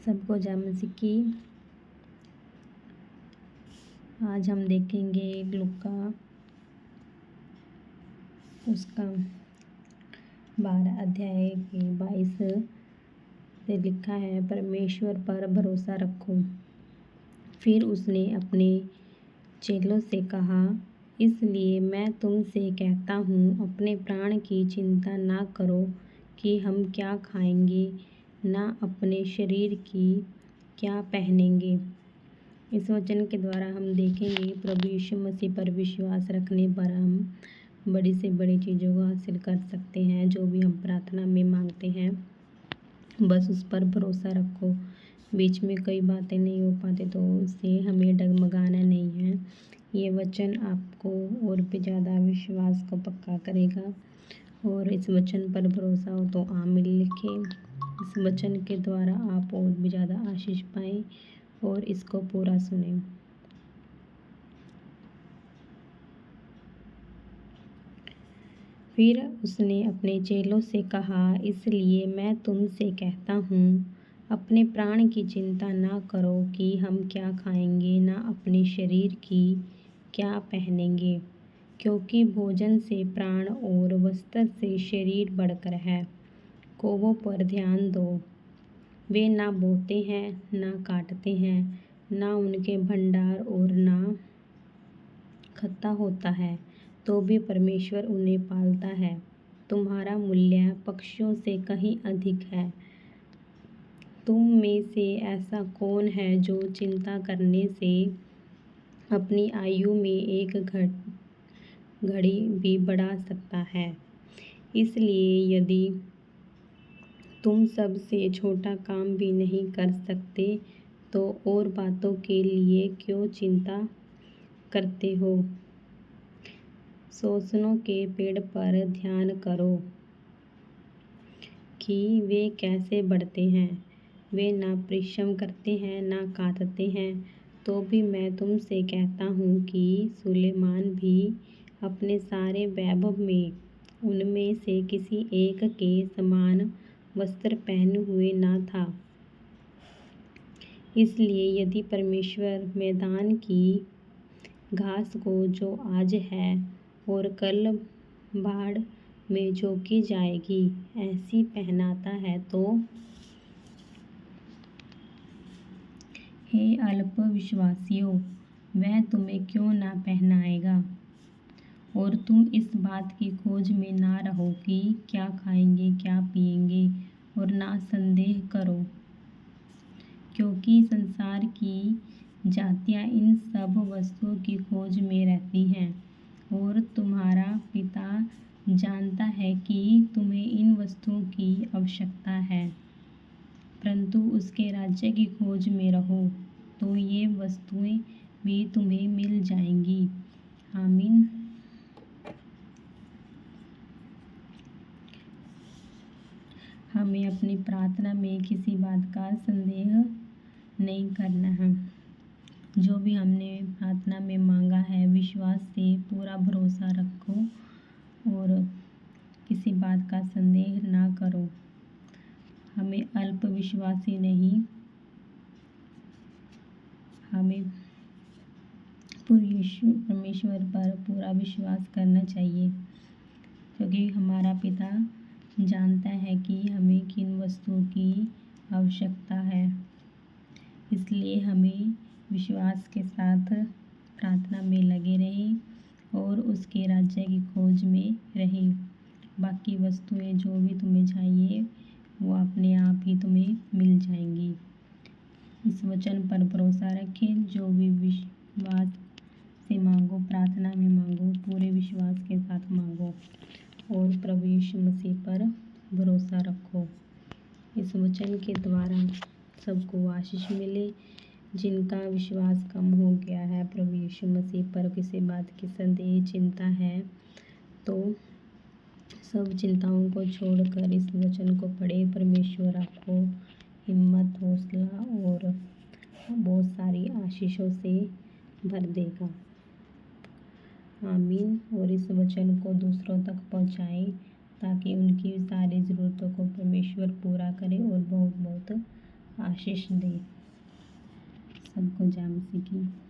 सबको जय मसीह की। आज हम देखेंगे लूका उसका 12 अध्याय के 22 से लिखा है, परमेश्वर पर भरोसा रखो। फिर उसने अपने चेलों से कहा, इसलिए मैं तुमसे कहता हूँ, अपने प्राण की चिंता ना करो कि हम क्या खाएंगे, ना अपने शरीर की क्या पहनेंगे। इस वचन के द्वारा हम देखेंगे प्रभु यीशु मसीह पर विश्वास रखने पर हम बड़ी से बड़ी चीज़ों को हासिल कर सकते हैं। जो भी हम प्रार्थना में मांगते हैं, बस उस पर भरोसा रखो। बीच में कई बातें नहीं हो पाती तो उससे हमें डगमगाना नहीं है। ये वचन आपको और भी ज़्यादा विश्वास को पक्का करेगा। और इस वचन पर भरोसा हो तो आमीन लिखें। इस वचन के द्वारा आप और भी ज़्यादा आशीष पाएँ और इसको पूरा सुनें। फिर उसने अपने चेलों से कहा, इसलिए मैं तुमसे कहता हूँ, अपने प्राण की चिंता ना करो कि हम क्या खाएंगे, ना अपने शरीर की क्या पहनेंगे। क्योंकि भोजन से प्राण और वस्त्र से शरीर बढ़कर है। कौवों पर ध्यान दो, वे ना बोते हैं, ना काटते हैं, ना उनके भंडार और ना खत्ता होता है, तो भी परमेश्वर उन्हें पालता है। तुम्हारा मूल्य पक्षियों से कहीं अधिक है। तुम में से ऐसा कौन है जो चिंता करने से अपनी आयु में एक घड़ी भी बढ़ा सकता है। इसलिए यदि तुम सबसे छोटा काम भी नहीं कर सकते तो और बातों के लिए क्यों चिंता करते हो। सोसनों के पेड़ पर ध्यान करो कि वे कैसे बढ़ते हैं। वे ना परिश्रम करते हैं, ना काटते हैं, तो भी मैं तुमसे कहता हूँ कि सुलेमान भी अपने सारे वैभव में उनमें से किसी एक के समान वस्त्र पहने हुए ना था। इसलिए यदि परमेश्वर मैदान की घास को, जो आज है और कल बाढ़ में झोंकी जाएगी, ऐसी पहनाता है, तो हे अल्प विश्वासियों, वह तुम्हें क्यों ना पहनाएगा। और तुम इस बात की खोज में ना रहो कि क्या खाएंगे, क्या पिएंगे, और ना संदेह करो, क्योंकि संसार की जातियां इन सब वस्तुओं की खोज में रहती हैं, और तुम्हारा पिता जानता है कि तुम्हें इन वस्तुओं की आवश्यकता है। परंतु उसके राज्य की खोज में रहो, तो ये वस्तुएं भी तुम्हें मिल जाएंगी। आमीन। हमें अपनी प्रार्थना में किसी बात का संदेह नहीं करना है। जो भी हमने प्रार्थना में मांगा है, विश्वास से पूरा भरोसा रखो और किसी बात का संदेह ना करो। हमें अल्प विश्वासी नहीं, हमें परमेश्वर पर पूरा विश्वास करना चाहिए, क्योंकि हमारा पिता जानता है कि हमें किन वस्तुओं की आवश्यकता है। इसलिए हमें विश्वास के साथ प्रार्थना में लगे रहें और उसके राज्य की खोज में रहें। बाकी वस्तुएं जो भी तुम्हें चाहिए वो अपने आप ही तुम्हें मिल जाएंगी। इस वचन पर भरोसा रखें। जो भी विश्वास से मांगो, प्रार्थना में मांगो, पूरे विश्वास के साथ मांगो और प्रभु यीशु मसीह पर भरोसा रखो। इस वचन के द्वारा सबको आशीष मिले। जिनका विश्वास कम हो गया है, प्रभु यीशु मसीह पर किसी बात की संदेह, चिंता है, तो सब चिंताओं को छोड़कर इस वचन को पढ़े। परमेश्वर आपको हिम्मत, हौसला और बहुत सारी आशीषों से भर देगा। आमीन। और इस वचन को दूसरों तक पहुंचाएं ताकि उनकी सारी ज़रूरतों को परमेश्वर पूरा करे और बहुत बहुत आशीष दे। सबको जामसी की